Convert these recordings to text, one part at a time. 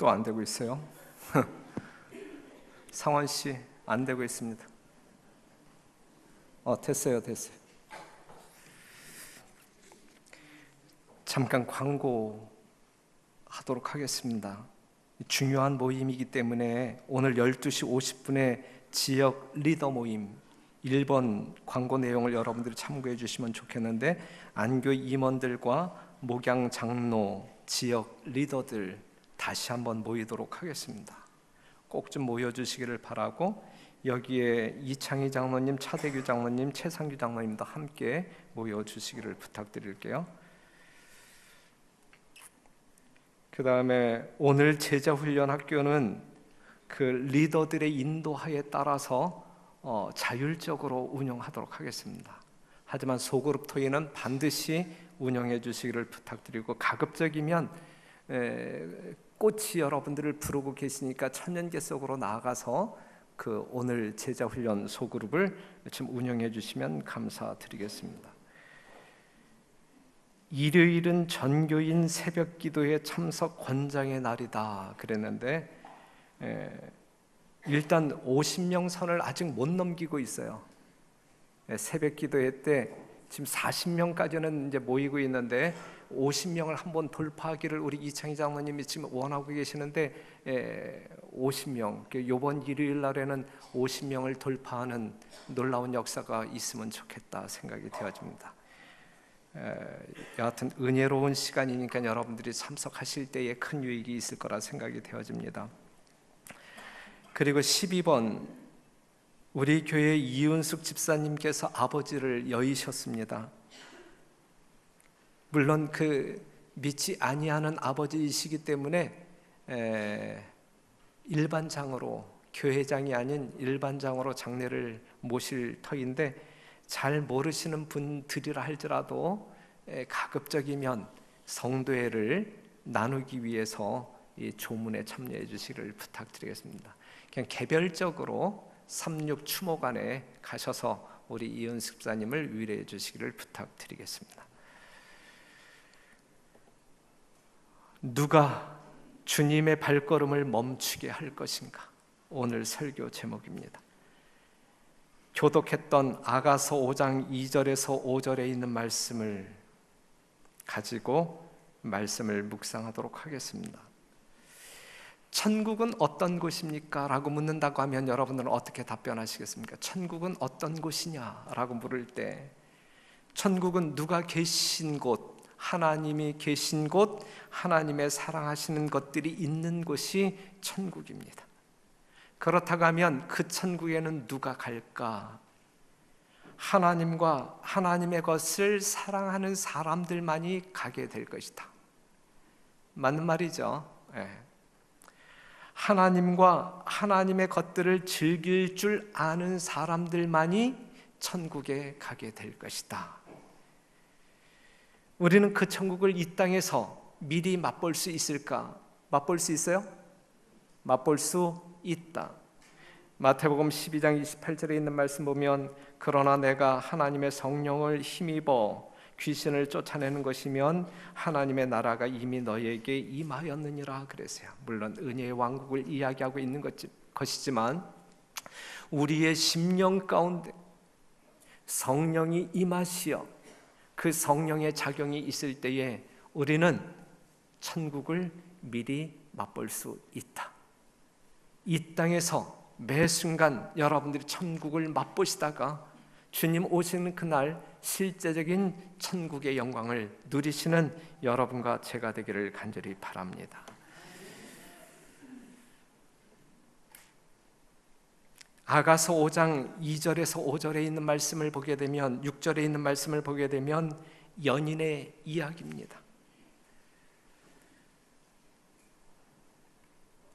또 안 되고 있어요. 상원 씨, 안 되고 있습니다. 됐어요. 잠깐 광고 하도록 하겠습니다. 중요한 모임이기 때문에 오늘 12시 50분에 지역 리더 모임 1번 광고 내용을 여러분들이 참고해 주시면 좋겠는데, 안교 임원들과 목양 장로, 지역 리더들 다시 한번 모이도록 하겠습니다. 꼭 좀 모여주시기를 바라고, 여기에 이창희 장로님, 차대규 장로님, 최상규 장로님도 함께 모여주시기를 부탁드릴게요. 그 다음에 오늘 제자훈련학교는 그 리더들의 인도하에 따라서 자율적으로 운영하도록 하겠습니다. 하지만 소그룹 토의는 반드시 운영해 주시기를 부탁드리고, 가급적이면 꽃이 여러분들을 부르고 계시니까 천년계 속으로 나아가서 그 오늘 제자훈련 소그룹을 좀 운영해 주시면 감사드리겠습니다. 일요일은 전교인 새벽기도회 참석 권장의 날이다 그랬는데, 일단 50명 선을 아직 못 넘기고 있어요. 새벽기도회 때 지금 40명까지는 이제 모이고 있는데 50명을 한번 돌파하기를 우리 이창희 장로님이 지금 원하고 계시는데, 50명, 이번 일요일 날에는 50명을 돌파하는 놀라운 역사가 있으면 좋겠다 생각이 되어집니다. 여하튼 은혜로운 시간이니까 여러분들이 참석하실 때에 큰 유익이 있을 거라 생각이 되어집니다. 그리고 12번, 우리 교회 이은숙 집사님께서 아버지를 여의셨습니다. 물론 그 믿지 아니하는 아버지이시기 때문에 일반장으로, 교회장이 아닌 일반장으로 장례를 모실 터인데, 잘 모르시는 분들이라 할지라도 가급적이면 성도회를 나누기 위해서 이 조문에 참여해 주시기를 부탁드리겠습니다. 그냥 개별적으로 36 추모관에 가셔서 우리 이은숙 집사님을 위로해 주시기를 부탁드리겠습니다. 누가 주님의 발걸음을 멈추게 할 것인가? 오늘 설교 제목입니다. 교독했던 아가서 5장 2절에서 5절에 있는 말씀을 가지고 말씀을 묵상하도록 하겠습니다. 천국은 어떤 곳입니까? 라고 묻는다고 하면 여러분들은 어떻게 답변하시겠습니까? 천국은 어떤 곳이냐? 라고 물을 때, 천국은 누가 계신 곳, 하나님이 계신 곳, 하나님의 사랑하시는 것들이 있는 곳이 천국입니다. 그렇다고 하면 그 천국에는 누가 갈까? 하나님과 하나님의 것을 사랑하는 사람들만이 가게 될 것이다. 맞는 말이죠. 하나님과 하나님의 것들을 즐길 줄 아는 사람들만이 천국에 가게 될 것이다. 우리는 그 천국을 이 땅에서 미리 맛볼 수 있을까? 맛볼 수 있어요? 맛볼 수 있다. 마태복음 12장 28절에 있는 말씀 보면, 그러나 내가 하나님의 성령을 힘입어 귀신을 쫓아내는 것이면 하나님의 나라가 이미 너희에게 임하였느니라 그랬어요. 물론 은혜의 왕국을 이야기하고 있는 것이지만, 우리의 심령 가운데 성령이 임하시어 그 성령의 작용이 있을 때에 우리는 천국을 미리 맛볼 수 있다. 이 땅에서 매 순간 여러분들이 천국을 맛보시다가 주님 오시는 그날 실제적인 천국의 영광을 누리시는 여러분과 제가 되기를 간절히 바랍니다. 아가서 5장 2절에서 5절에 있는 말씀을 보게 되면, 6절에 있는 말씀을 보게 되면 연인의 이야기입니다.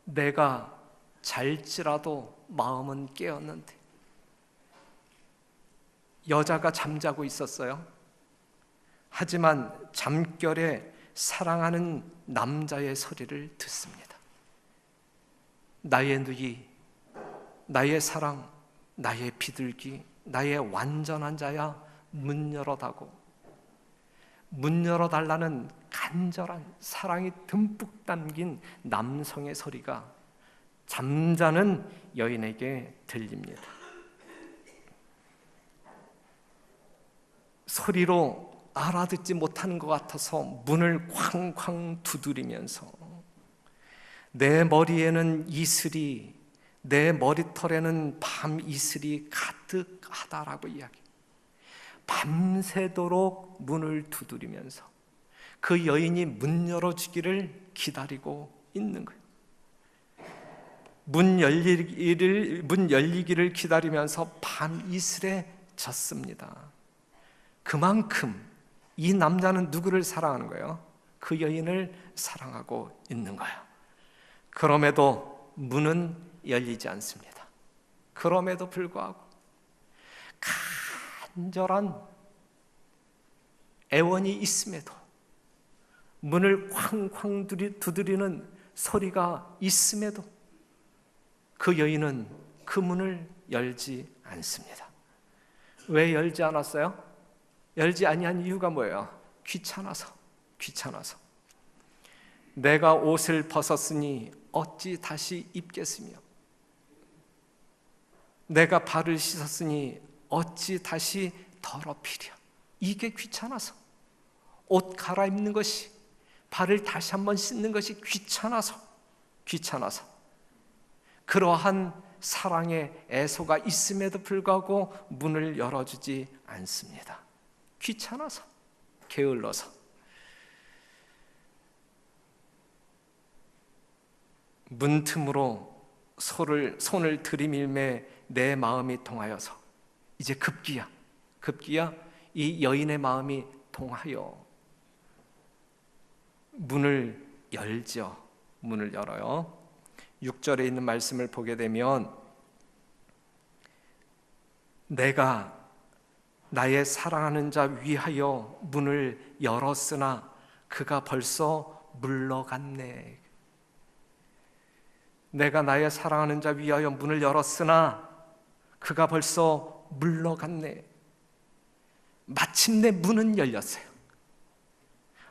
내가 잘지라도 마음은 깨었는데, 여자가 잠자고 있었어요. 하지만 잠결에 사랑하는 남자의 소리를 듣습니다. 나의 누이, 나의 사랑, 나의 비둘기, 나의 완전한 자야, 문 열어다고. 문 열어달라는 간절한 사랑이 듬뿍 담긴 남성의 소리가 잠자는 여인에게 들립니다. 소리로 알아듣지 못하는 것 같아서 문을 쾅쾅 두드리면서 내 머리에는 이슬이, 내 머리털에는 밤 이슬이 가득하다라고 이야기. 밤새도록 문을 두드리면서 그 여인이 문 열어주기를 기다리고 있는 거예요. 문 열리기를 기다리면서 밤 이슬에 젖습니다. 그만큼 이 남자는 누구를 사랑하는 거예요? 그 여인을 사랑하고 있는 거예요. 그럼에도 문은 열리지 않습니다. 그럼에도 불구하고 간절한 애원이 있음에도, 문을 쾅쾅 두드리는 소리가 있음에도 그 여인은 그 문을 열지 않습니다. 왜 열지 않았어요? 열지 아니한 이유가 뭐예요? 귀찮아서. 내가 옷을 벗었으니 어찌 다시 입겠으며, 내가 발을 씻었으니 어찌 다시 더럽히랴. 이게 귀찮아서. 옷 갈아입는 것이, 발을 다시 한번 씻는 것이 귀찮아서. 그러한 사랑의 애소가 있음에도 불구하고 문을 열어주지 않습니다. 귀찮아서, 게을러서. 문틈으로 손을 들이밀매 내 마음이 동하여서 이제 급기야 이 여인의 마음이 동하여 문을 열죠. 문을 열어요. 6절에 있는 말씀을 보게 되면 내가 나의 사랑하는 자 위하여 문을 열었으나 그가 벌써 물러갔네. 내가 나의 사랑하는 자 위하여 문을 열었으나 그가 벌써 물러갔네. 마침내 문은 열렸어요.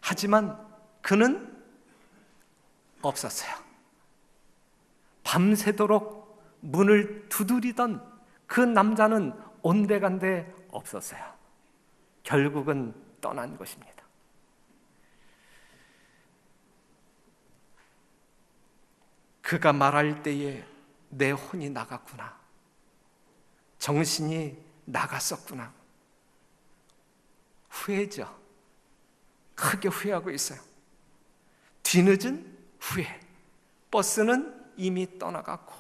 하지만 그는 없었어요. 밤새도록 문을 두드리던 그 남자는 온데간데 없었어요. 결국은 떠난 것입니다. 그가 말할 때에 내 혼이 나갔구나. 정신이 나갔었구나. 후회죠. 크게 후회하고 있어요. 뒤늦은 후회. 버스는 이미 떠나갔고,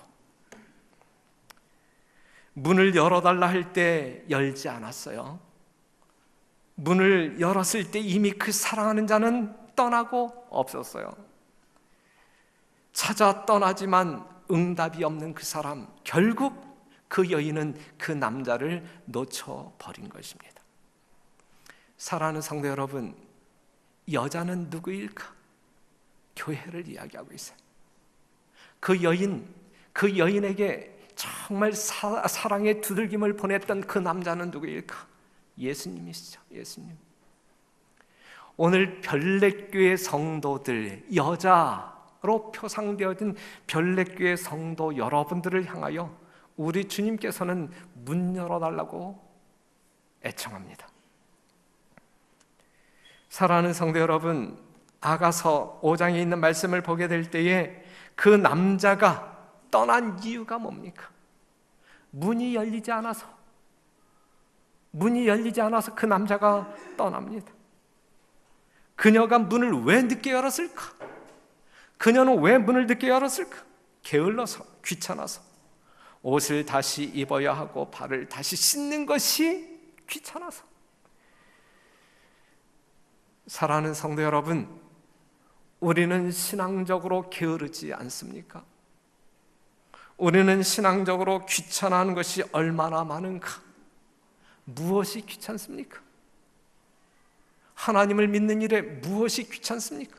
문을 열어달라 할 때 열지 않았어요. 문을 열었을 때 이미 그 사랑하는 자는 떠나고 없었어요. 찾아 떠나지만 응답이 없는 그 사람, 결국 그 여인은 그 남자를 놓쳐버린 것입니다. 사랑하는 성도 여러분, 여자는 누구일까? 교회를 이야기하고 있어요. 그 여인에게 정말 사랑의 두들김을 보냈던 그 남자는 누구일까? 예수님이시죠. 예수님. 오늘 별내교회 성도들, 여자로 표상되어진 별내교회 성도 여러분들을 향하여 우리 주님께서는 문 열어달라고 애청합니다. 사랑하는 성도 여러분, 아가서 5장에 있는 말씀을 보게 될 때에 그 남자가 떠난 이유가 뭡니까? 문이 열리지 않아서 그 남자가 떠납니다. 그녀가 문을 왜 늦게 열었을까? 그녀는 왜 문을 늦게 열었을까? 게을러서, 귀찮아서. 옷을 다시 입어야 하고 발을 다시 씻는 것이 귀찮아서. 사랑하는 성도 여러분, 우리는 신앙적으로 게으르지 않습니까? 우리는 신앙적으로 귀찮아하는 것이 얼마나 많은가? 무엇이 귀찮습니까? 하나님을 믿는 일에 무엇이 귀찮습니까?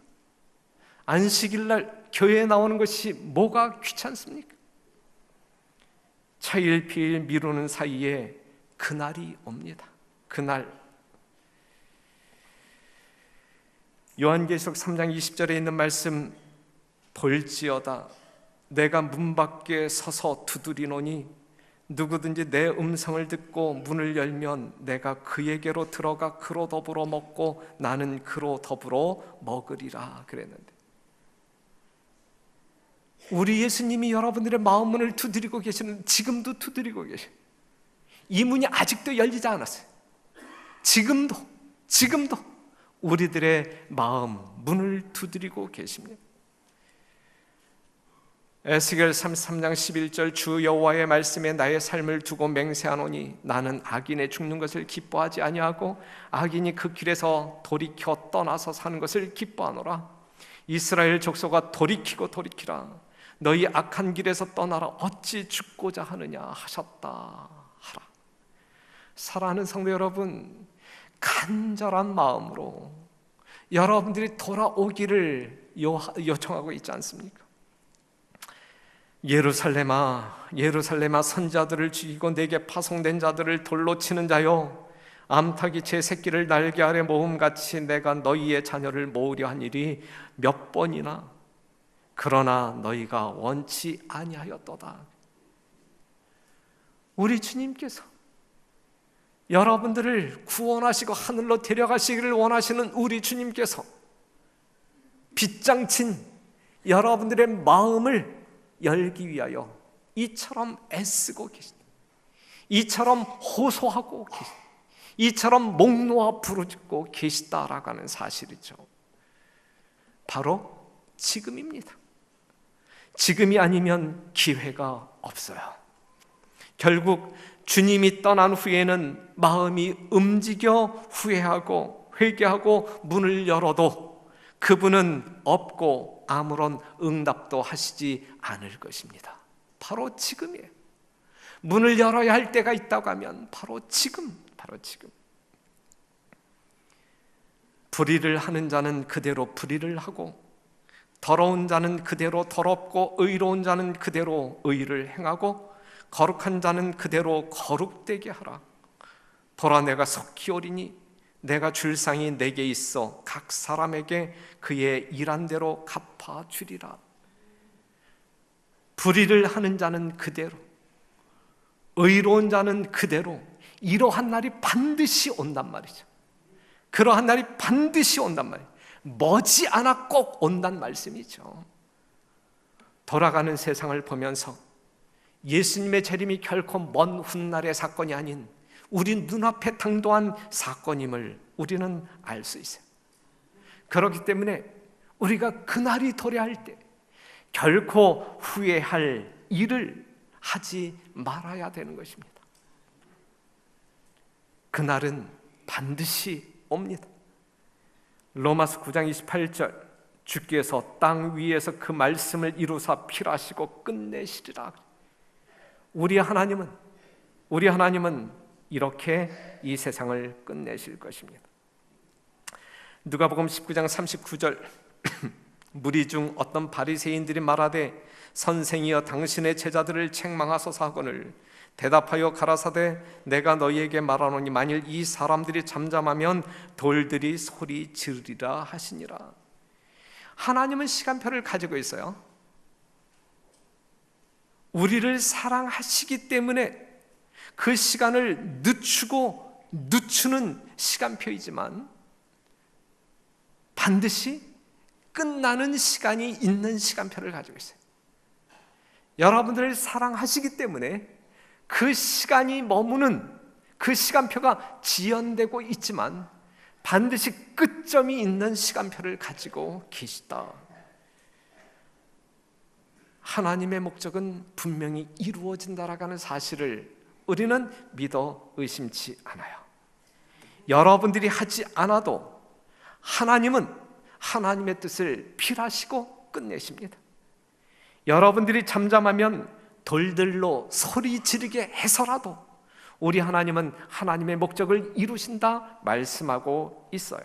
안식일날 교회에 나오는 것이 뭐가 귀찮습니까? 차일피일 미루는 사이에 그날이 옵니다. 그날 요한계시록 3장 20절에 있는 말씀, 볼지어다 내가 문 밖에 서서 두드리노니 누구든지 내 음성을 듣고 문을 열면 내가 그에게로 들어가 그로 더불어 먹고 나는 그로 더불어 먹으리라 그랬는데, 우리 예수님이 여러분들의 마음 문을 두드리고 계시는, 지금도 두드리고 계셔요. 이 문이 아직도 열리지 않았어요. 지금도 우리들의 마음 문을 두드리고 계십니다. 에스겔 33장 11절, 주 여호와의 말씀에 나의 삶을 두고 맹세하노니 나는 악인의 죽는 것을 기뻐하지 아니하고 악인이 그 길에서 돌이켜 떠나서 사는 것을 기뻐하노라. 이스라엘 족속아 돌이키고 돌이키라. 너희 악한 길에서 떠나라. 어찌 죽고자 하느냐 하셨다 하라. 사랑하는 성도 여러분, 간절한 마음으로 여러분들이 돌아오기를 요청하고 있지 않습니까? 예루살렘아, 예루살렘아, 선자들을 죽이고 내게 파송된 자들을 돌로 치는 자여, 암탉이 제 새끼를 날개 아래 모음같이 내가 너희의 자녀를 모으려 한 일이 몇 번이나, 그러나 너희가 원치 아니하였도다. 우리 주님께서 여러분들을 구원하시고 하늘로 데려가시기를 원하시는 우리 주님께서 빗장친 여러분들의 마음을 열기 위하여 이처럼 애쓰고 계십니다. 이처럼 호소하고 계십니다. 이처럼 목 놓아 부르짖고 계시다라고 하는 사실이죠. 바로 지금입니다. 지금이 아니면 기회가 없어요. 결국 주님이 떠난 후에는 마음이 움직여 후회하고 회개하고 문을 열어도 그분은 없고 아무런 응답도 하시지 않을 것입니다. 바로 지금이에요. 문을 열어야 할 때가 있다고 하면 바로 지금. 불의를 하는 자는 그대로 불의를 하고, 더러운 자는 그대로 더럽고, 의로운 자는 그대로 의를 행하고, 거룩한 자는 그대로 거룩되게 하라. 보라, 내가 속히 오리니 내가 줄 상이 내게 있어 각 사람에게 그의 일한 대로 갚아주리라. 불의를 하는 자는 그대로, 의로운 자는 그대로, 이러한 날이 반드시 온단 말이죠. 그러한 날이 반드시 온단 말이에요. 머지않아 꼭 온단 말씀이죠. 돌아가는 세상을 보면서 예수님의 재림이 결코 먼 훗날의 사건이 아닌 우리 눈앞에 당도한 사건임을 우리는 알 수 있어요. 그렇기 때문에 우리가 그날이 도래할 때 결코 후회할 일을 하지 말아야 되는 것입니다. 그날은 반드시 옵니다. 로마서 9장 28절, 주께서 땅 위에서 그 말씀을 이루사 필하시고 끝내시리라. 우리 하나님은 이렇게 이 세상을 끝내실 것입니다. 누가복음 19장 39절, 무리 중 어떤 바리새인들이 말하되 선생이여 당신의 제자들을 책망하소서 하거늘 대답하여 가라사대 내가 너희에게 말하노니 만일 이 사람들이 잠잠하면 돌들이 소리 지르리라 하시니라. 하나님은 시간표를 가지고 있어요. 우리를 사랑하시기 때문에 그 시간을 늦추는 시간표이지만 반드시 끝나는 시간이 있는 시간표를 가지고 있어요. 여러분들을 사랑하시기 때문에 그 시간이 머무는 그 시간표가 지연되고 있지만 반드시 끝점이 있는 시간표를 가지고 계시다. 하나님의 목적은 분명히 이루어진다라고 하는 사실을 우리는 믿어 의심치 않아요. 여러분들이 하지 않아도 하나님은 하나님의 뜻을 필하시고 끝내십니다. 여러분들이 잠잠하면 돌들로 소리 지르게 해서라도 우리 하나님은 하나님의 목적을 이루신다 말씀하고 있어요.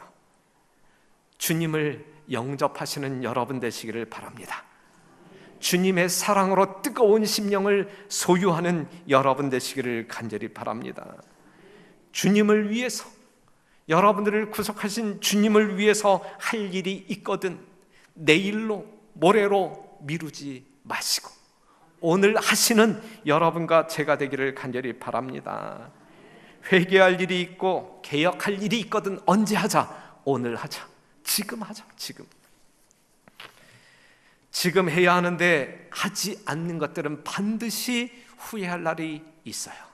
주님을 영접하시는 여러분 되시기를 바랍니다. 주님의 사랑으로 뜨거운 심령을 소유하는 여러분 되시기를 간절히 바랍니다. 주님을 위해서 여러분들을 구속하신 주님을 위해서 할 일이 있거든 내일로 모레로 미루지 마시고 오늘 하시는 여러분과 제가 되기를 간절히 바랍니다. 회개할 일이 있고 개혁할 일이 있거든 언제 하자? 오늘 하자. 지금 하자. 지금 해야 하는데 하지 않는 것들은 반드시 후회할 날이 있어요.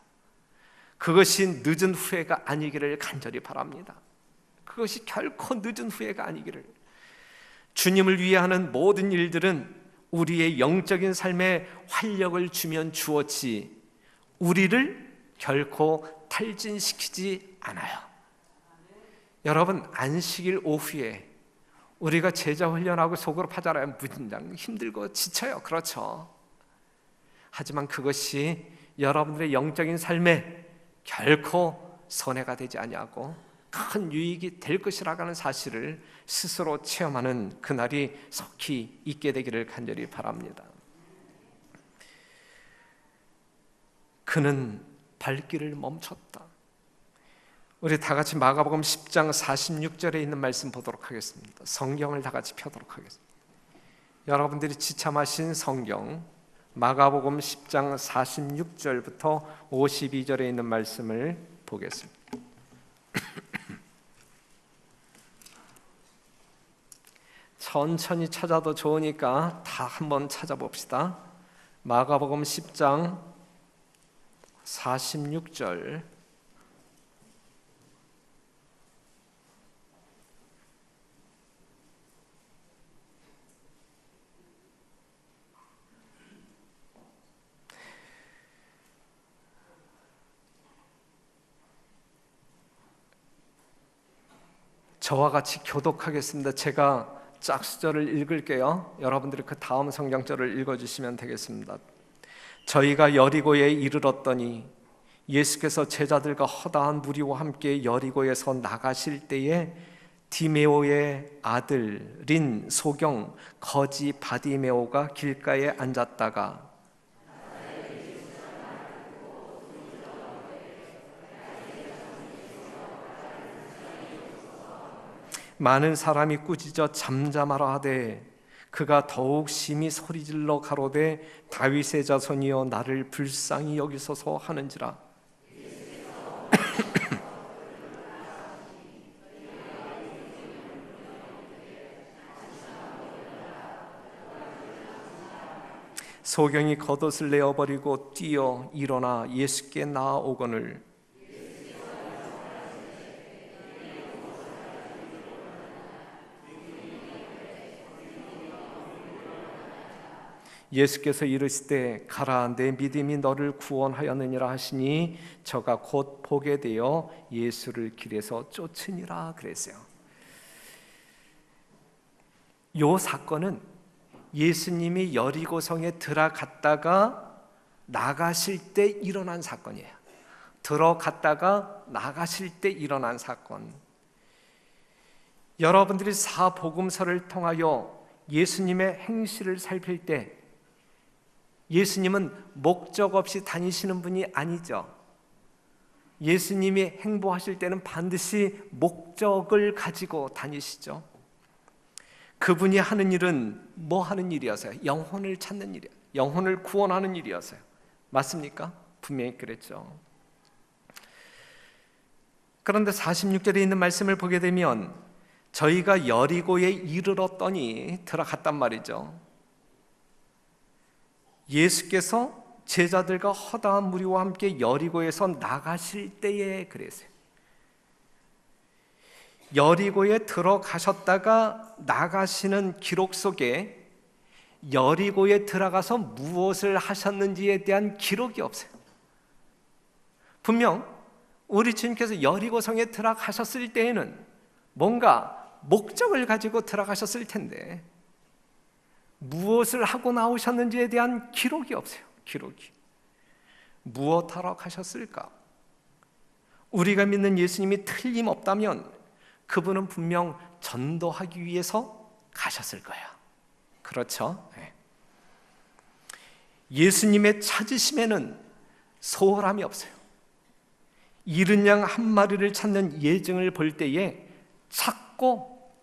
그것이 늦은 후회가 아니기를 간절히 바랍니다. 그것이 결코 늦은 후회가 아니기를. 주님을 위해 하는 모든 일들은 우리의 영적인 삶에 활력을 주면 주었지 우리를 결코 탈진시키지 않아요. 여러분, 안식일 오후에 우리가 제자 훈련하고 속으로 파잖아요. 무진장 힘들고 지쳐요. 그렇죠. 하지만 그것이 여러분들의 영적인 삶에 결코 손해가 되지 아니하고 큰 유익이 될 것이라고 하는 사실을 스스로 체험하는 그날이 속히 있게 되기를 간절히 바랍니다. 그는 발길을 멈췄다. 우리 다 같이 마가복음 10장 46절에 있는 말씀 보도록 하겠습니다. 성경을 다 같이 펴도록 하겠습니다. 여러분들이 지참하신 성경 마가복음 10장 46절부터 52절에 있는 말씀을 보겠습니다. 천천히 찾아도 좋으니까 다 한번 찾아봅시다. 마가복음 10장 46절 저와 같이 교독하겠습니다. 제가 짝수절을 읽을게요. 여러분들이 그 다음 성경절을 읽어주시면 되겠습니다. 저희가 여리고에 이르렀더니 예수께서 제자들과 허다한 무리와 함께 여리고에서 나가실 때에 디메오의 아들인 소경 거지 바디메오가 길가에 앉았다가 많은 사람이 꾸짖어 잠잠하라 하되 그가 더욱 심히 소리질러 가로되 다윗의 자손이여 나를 불쌍히 여기소서 하는지라. 소경이 겉옷을 내어버리고 뛰어 일어나 예수께 나아오거늘 예수께서 이르시되 가라 내 믿음이 너를 구원하였느니라 하시니 저가 곧 보게 되어 예수를 길에서 쫓으니라 그랬어요. 이 사건은 예수님이 여리고성에 들어갔다가 나가실 때 일어난 사건이에요. 들어갔다가 나가실 때 일어난 사건. 여러분들이 사복음서를 통하여 예수님의 행실을 살필 때 예수님은 목적 없이 다니시는 분이 아니죠. 예수님이 행보하실 때는 반드시 목적을 가지고 다니시죠. 그분이 하는 일은 뭐 하는 일이었어요? 영혼을 찾는 일이에요. 영혼을 구원하는 일이었어요. 맞습니까? 분명히 그랬죠. 그런데 46절에 있는 말씀을 보게 되면 저희가 여리고에 이르렀더니 들어갔단 말이죠. 예수께서 제자들과 허다한 무리와 함께 여리고에서 나가실 때에 그랬어요. 여리고에 들어가셨다가 나가시는 기록 속에 여리고에 들어가서 무엇을 하셨는지에 대한 기록이 없어요. 분명 우리 주님께서 여리고성에 들어가셨을 때에는 뭔가 목적을 가지고 들어가셨을 텐데 무엇을 하고 나오셨는지에 대한 기록이 없어요. 기록이. 무엇하러 가셨을까? 우리가 믿는 예수님이 틀림없다면 그분은 분명 전도하기 위해서 가셨을 거예요. 그렇죠? 네. 예수님의 찾으심에는 소홀함이 없어요. 잃은 양 한 마리를 찾는 예증을 볼 때에 찾도록,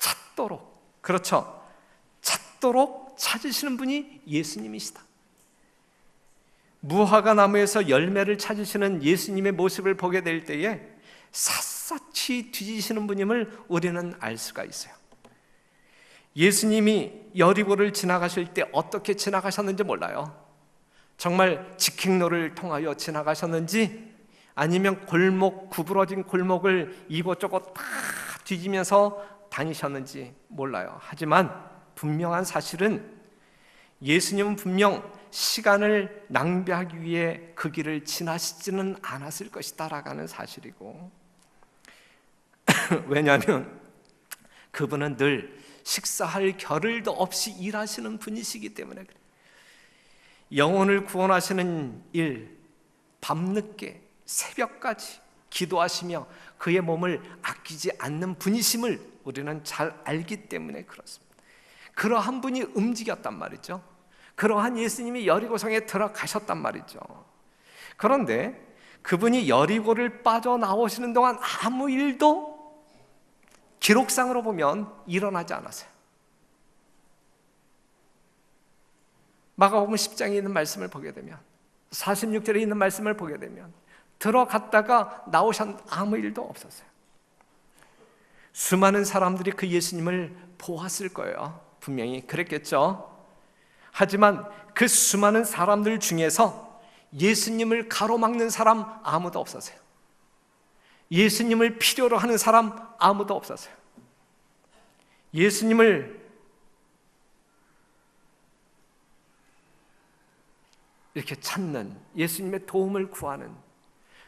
그렇죠, 찾도록 찾으시는 분이 예수님이시다. 무화과 나무에서 열매를 찾으시는 예수님의 모습을 보게 될 때에 샅샅이 뒤지시는 분임을 우리는 알 수가 있어요. 예수님이 여리고를 지나가실 때 어떻게 지나가셨는지 몰라요. 정말 직행로를 통하여 지나가셨는지, 아니면 구부러진 골목을 이곳저곳 다 뒤지면서 다니셨는지 몰라요. 하지만 분명한 사실은 예수님은 분명 시간을 낭비하기 위해 그 길을 지나시지는 않았을 것이다라는 사실이고, 왜냐하면 그분은 늘 식사할 겨를도 없이 일하시는 분이시기 때문에 그래요. 영혼을 구원하시는 일, 밤늦게 새벽까지 기도하시며 그의 몸을 아끼지 않는 분이심을 우리는 잘 알기 때문에 그렇습니다. 그러한 분이 움직였단 말이죠. 그러한 예수님이 여리고성에 들어가셨단 말이죠. 그런데 그분이 여리고를 빠져나오시는 동안 아무 일도 기록상으로 보면 일어나지 않았어요. 마가복음 10장에 있는 말씀을 보게 되면, 46절에 있는 말씀을 보게 되면 들어갔다가 나오신 아무 일도 없었어요. 수많은 사람들이 그 예수님을 보았을 거예요. 분명히 그랬겠죠. 하지만 그 수많은 사람들 중에서 예수님을 가로막는 사람 아무도 없었어요. 예수님을 필요로 하는 사람 아무도 없었어요. 예수님을 이렇게 찾는, 예수님의 도움을 구하는,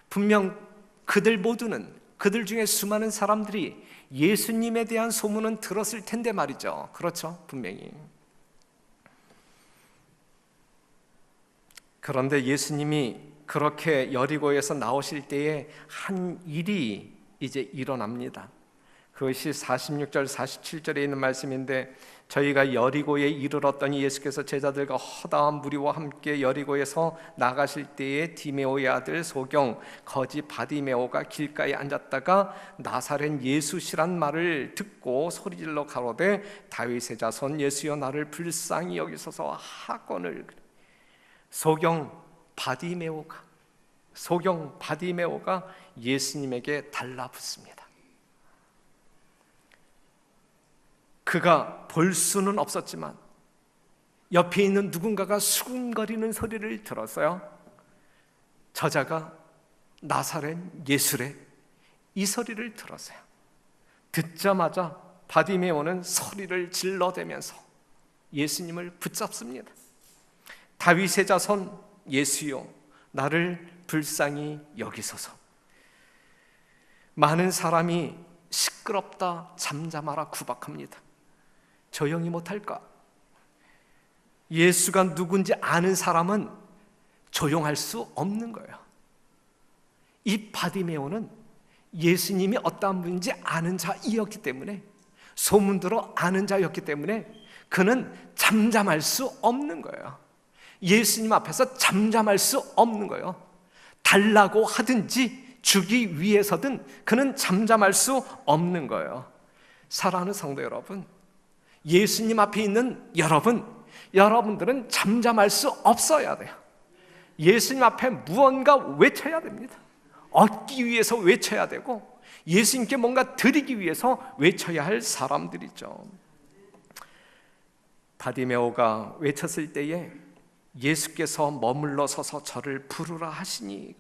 분명 그들 모두는, 그들 중에 수많은 사람들이 예수님에 대한 소문은 들었을 텐데 말이죠. 그렇죠, 분명히. 그런데 예수님이 그렇게 여리고에서 나오실 때에 한 일이 이제 일어납니다. 그것이 46절 47절에 있는 말씀인데, 저희가 여리고에 이르렀더니 예수께서 제자들과 허다한 무리와 함께 여리고에서 나가실 때에 디메오의 아들 소경 거지 바디메오가 길가에 앉았다가 나사렛 예수시란 말을 듣고 소리질러 가로되 다윗의 자손 예수여 나를 불쌍히 여기소서 하거늘. 소경 바디메오가 예수님에게 달라붙습니다. 그가 볼 수는 없었지만 옆에 있는 누군가가 수군거리는 소리를 들었어요. 저자가 나사렛 예수래, 이 소리를 들었어요. 듣자마자 바디메오는 소리를 질러대면서 예수님을 붙잡습니다. 다윗의 자손 예수여 나를 불쌍히 여기소서. 많은 사람이 시끄럽다 잠잠하라 구박합니다. 조용히 못할까? 예수가 누군지 아는 사람은 조용할 수 없는 거예요. 이 바디메오는 예수님이 어떠한 분인지 아는 자이었기 때문에, 소문들어 아는 자였기 때문에 그는 잠잠할 수 없는 거예요. 예수님 앞에서 잠잠할 수 없는 거예요. 달라고 하든지 주기 위해서든 그는 잠잠할 수 없는 거예요. 사랑하는 성도 여러분, 예수님 앞에 있는 여러분들은 잠잠할 수 없어야 돼요. 예수님 앞에 무언가 외쳐야 됩니다. 얻기 위해서 외쳐야 되고, 예수님께 뭔가 드리기 위해서 외쳐야 할 사람들이죠. 바디메오가 외쳤을 때에 예수께서 머물러 서서 저를 부르라 하시니,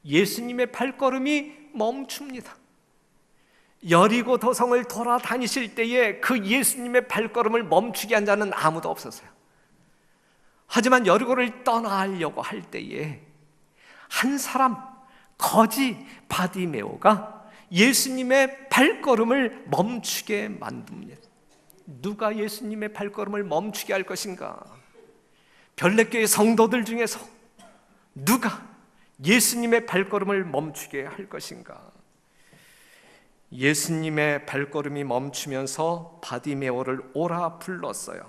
예수님의 발걸음이 멈춥니다. 여리고 도성을 돌아다니실 때에 그 예수님의 발걸음을 멈추게 한 자는 아무도 없었어요. 하지만 여리고를 떠나려고 할 때에 한 사람, 거지 바디메오가 예수님의 발걸음을 멈추게 만듭니다. 누가 예수님의 발걸음을 멈추게 할 것인가? 별내교회 성도들 중에서 누가 예수님의 발걸음을 멈추게 할 것인가? 예수님의 발걸음이 멈추면서 바디메오를 오라 불렀어요.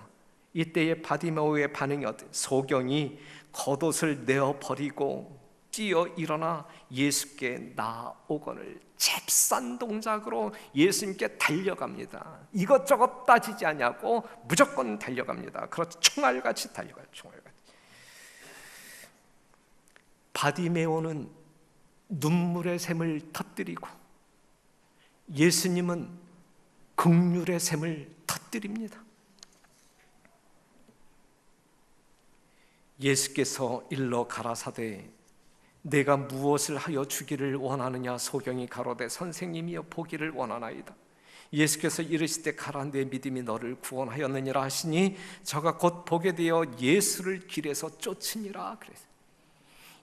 이때의 바디메오의 반응이 어때요? 소경이 겉옷을 내어버리고 뛰어 일어나 예수께 나오거늘 잽싼 동작으로 예수님께 달려갑니다. 이것저것 따지지 않냐고 무조건 달려갑니다. 그렇죠. 총알같이 달려가요. 총알같이. 바디메오는 눈물의 샘을 터뜨리고 예수님은 긍휼의 샘을 터뜨립니다. 예수께서 일러 가라사대 내가 무엇을 하여 주기를 원하느냐. 소경이 가로되 선생님이여 보기를 원하나이다. 예수께서 이르시되 가라 내 믿음이 너를 구원하였느니라 하시니 저가 곧 보게 되어 예수를 길에서 쫓으니라. 그래서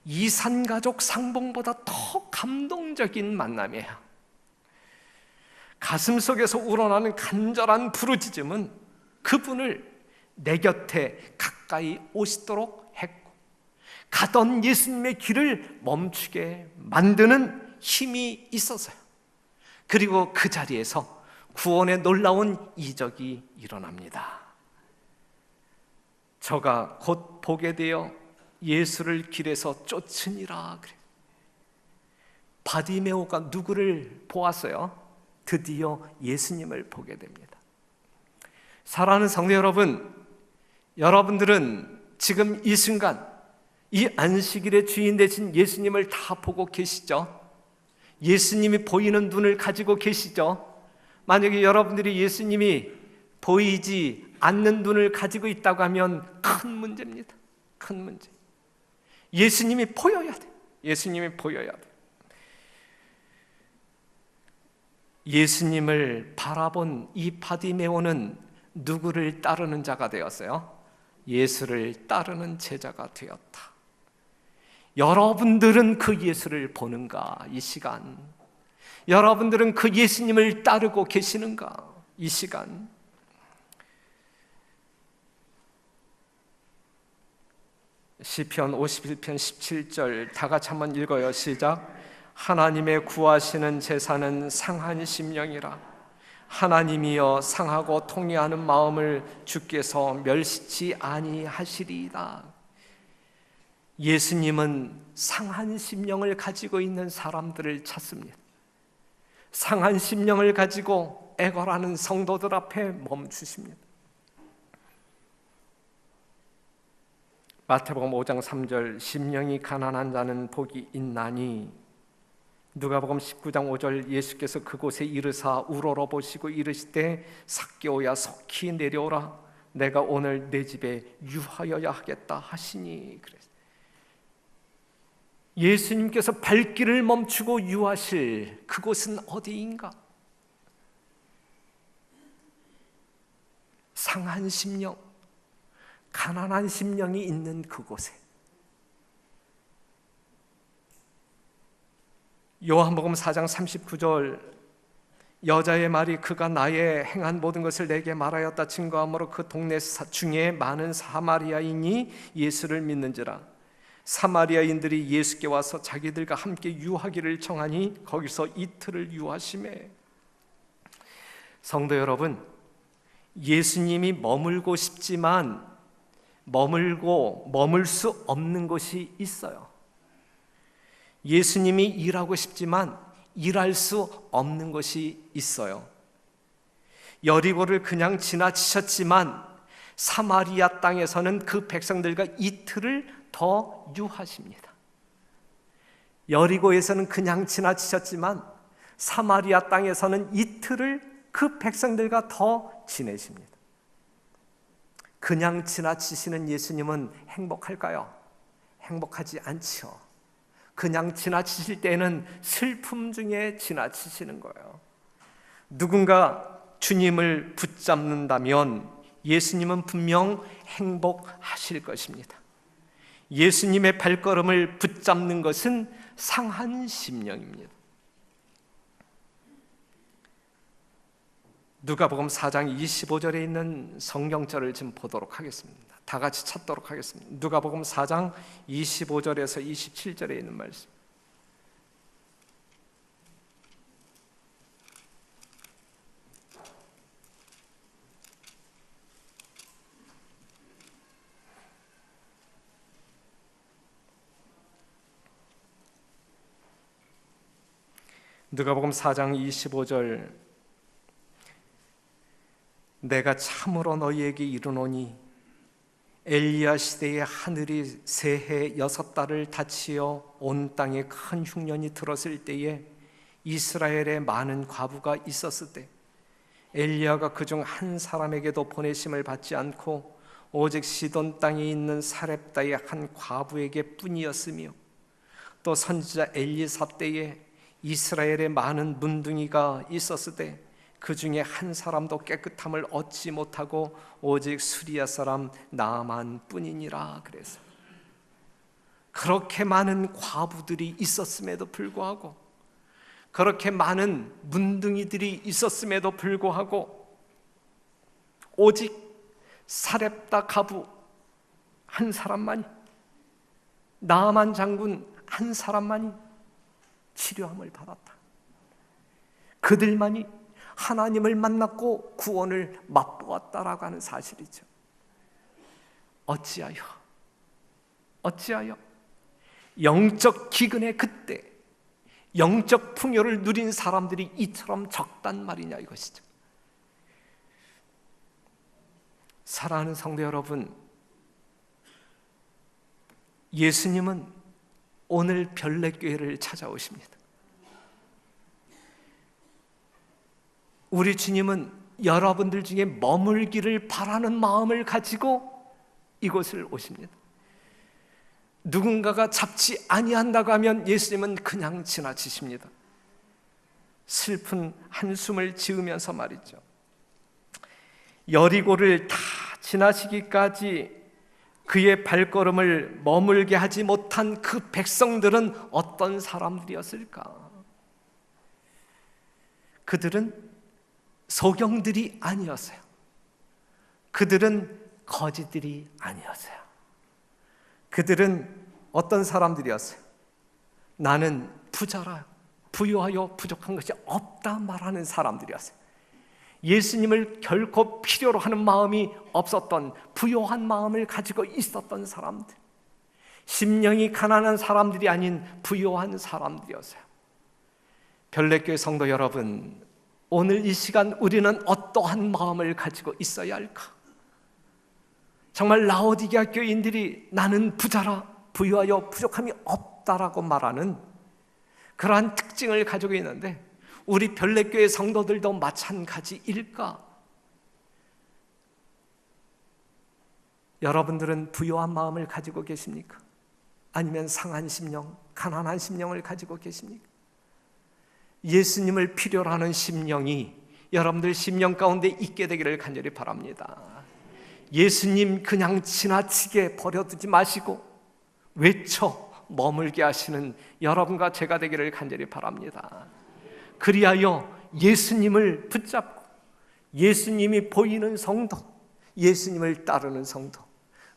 이산가족 상봉보다 더 감동적인 만남이에요. 가슴 속에서 우러나는 간절한 부르짖음은 그분을 내 곁에 가까이 오시도록 했고 가던 예수님의 길을 멈추게 만드는 힘이 있어서요. 그리고 그 자리에서 구원의 놀라운 이적이 일어납니다. 저가 곧 보게 되어 예수를 길에서 쫓으니라. 그래. 바디메오가 누구를 보았어요? 드디어 예수님을 보게 됩니다. 사랑하는 성도 여러분, 여러분들은 지금 이 순간 이 안식일의 주인 되신 예수님을 다 보고 계시죠? 예수님이 보이는 눈을 가지고 계시죠? 만약에 여러분들이 예수님이 보이지 않는 눈을 가지고 있다고 하면 큰 문제입니다. 큰 문제. 예수님이 보여야 돼요. 예수님이 보여야 돼요. 예수님을 바라본 이 바디메오는 누구를 따르는 자가 되었어요? 예수를 따르는 제자가 되었다. 여러분들은 그 예수를 보는가? 이 시간 여러분들은 그 예수님을 따르고 계시는가? 이 시간 시편 51편 17절 다 같이 한번 읽어요. 시작. 하나님의 구하시는 제사는 상한 심령이라. 하나님이여 상하고 통회하는 마음을 주께서 멸시치 아니하시리이다. 예수님은 상한 심령을 가지고 있는 사람들을 찾습니다. 상한 심령을 가지고 애걸하는 성도들 앞에 멈추십니다. 마태복음 5장 3절 심령이 가난한 자는 복이 있나니. 누가복음 19장 5절 예수께서 그곳에 이르사 우러러 보시고 이르시되 삭개오야 속히 내려오라 내가 오늘 내 집에 유하여야 하겠다 하시니. 그래서 예수님께서 발길을 멈추고 유하실 그곳은 어디인가? 상한 심령, 가난한 심령이 있는 그곳에. 요한복음 4장 39절 여자의 말이 그가 나의 행한 모든 것을 내게 말하였다 증거함으로 그 동네 중에 많은 사마리아인이 예수를 믿는지라. 사마리아인들이 예수께 와서 자기들과 함께 유하기를 청하니 거기서 이틀을 유하시매. 성도 여러분, 예수님이 머물고 싶지만 머물 수 없는 곳이 있어요. 예수님이 일하고 싶지만 일할 수 없는 곳이 있어요. 여리고를 그냥 지나치셨지만 사마리아 땅에서는 그 백성들과 이틀을 더 유하십니다. 여리고에서는 그냥 지나치셨지만 사마리아 땅에서는 이틀을 그 백성들과 더 지내십니다. 그냥 지나치시는 예수님은 행복할까요? 행복하지 않죠. 그냥 지나치실 때는 슬픔 중에 지나치시는 거예요. 누군가 주님을 붙잡는다면 예수님은 분명 행복하실 것입니다. 예수님의 발걸음을 붙잡는 것은 상한 심령입니다. 누가복음 4장 25절에 있는 성경절을 좀 보도록 하겠습니다. 다 같이 찾도록 하겠습니다. 누가복음 4장 25절에서 27절에 있는 말씀. 누가복음 4장 25절, 내가 참으로 너희에게 이르노니 엘리야 시대에 하늘이 새해 6달을 닫히어 온 땅에 큰 흉년이 들었을 때에 이스라엘에 많은 과부가 있었을 때 엘리야가 그중 한 사람에게도 보내심을 받지 않고 오직 시돈 땅에 있는 사렙다의 한 과부에게 뿐이었으며, 또 선지자 엘리사 때에 이스라엘에 많은 문둥이가 있었을 때 그 중에 한 사람도 깨끗함을 얻지 못하고 오직 수리아 사람 나만 뿐이니라. 그래서 그렇게 많은 과부들이 있었음에도 불구하고, 그렇게 많은 문둥이들이 있었음에도 불구하고 오직 사렙다 가부 한 사람만이, 나만 장군 한 사람만이 치료함을 받았다. 그들만이 하나님을 만났고 구원을 맛보았다라고 하는 사실이죠. 어찌하여 영적 기근의 그때 영적 풍요를 누린 사람들이 이처럼 적단 말이냐 이것이죠. 사랑하는 성도 여러분, 예수님은 오늘 별내교회를 찾아오십니다. 우리 주님은 여러분들 중에 머물기를 바라는 마음을 가지고 이곳을 오십니다. 누군가가 잡지 아니한다고 하면 예수님은 그냥 지나치십니다. 슬픈 한숨을 지으면서 말이죠. 여리고를 다 지나시기까지 그의 발걸음을 머물게 하지 못한 그 백성들은 어떤 사람들이었을까? 그들은 소경들이 아니었어요. 그들은 거지들이 아니었어요. 그들은 어떤 사람들이었어요? 나는 부자라, 부유하여 부족한 것이 없다 말하는 사람들이었어요. 예수님을 결코 필요로 하는 마음이 없었던, 부요한 마음을 가지고 있었던 사람들, 심령이 가난한 사람들이 아닌 부요한 사람들이었어요. 별내교회 성도 여러분, 오늘 이 시간 우리는 어떠한 마음을 가지고 있어야 할까? 정말 라오디게아 교인들이 나는 부자라, 부유하여 부족함이 없다라고 말하는 그러한 특징을 가지고 있는데, 우리 별내교회 성도들도 마찬가지일까? 여러분들은 부요한 마음을 가지고 계십니까? 아니면 상한 심령, 가난한 심령을 가지고 계십니까? 예수님을 필요로 하는 심령이 여러분들 심령 가운데 있게 되기를 간절히 바랍니다. 예수님 그냥 지나치게 버려두지 마시고 외쳐 머물게 하시는 여러분과 제가 되기를 간절히 바랍니다. 그리하여 예수님을 붙잡고 예수님이 보이는 성도, 예수님을 따르는 성도,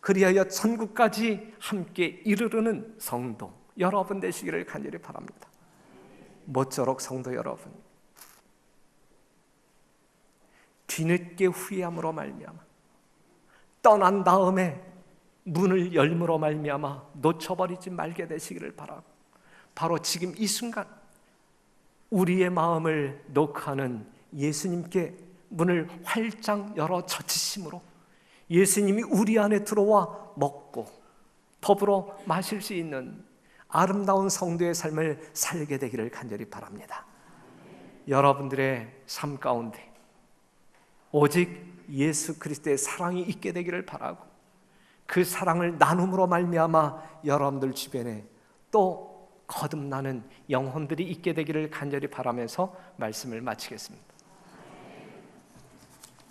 그리하여 천국까지 함께 이르르는 성도 여러분 되시기를 간절히 바랍니다. 모쪼록 성도 여러분, 뒤늦게 후회함으로 말미암아, 떠난 다음에 문을 열므로 말미암아 놓쳐버리지 말게 되시기를 바라고, 바로 지금 이 순간 우리의 마음을 녹화하는 예수님께 문을 활짝 열어 젖히심으로 예수님이 우리 안에 들어와 먹고 더불어 마실 수 있는 아름다운 성도의 삶을 살게 되기를 간절히 바랍니다. 여러분들의 삶 가운데 오직 예수 그리스도의 사랑이 있게 되기를 바라고, 그 사랑을 나눔으로 말미암아 여러분들 주변에 또 거듭나는 영혼들이 있게 되기를 간절히 바라면서 말씀을 마치겠습니다.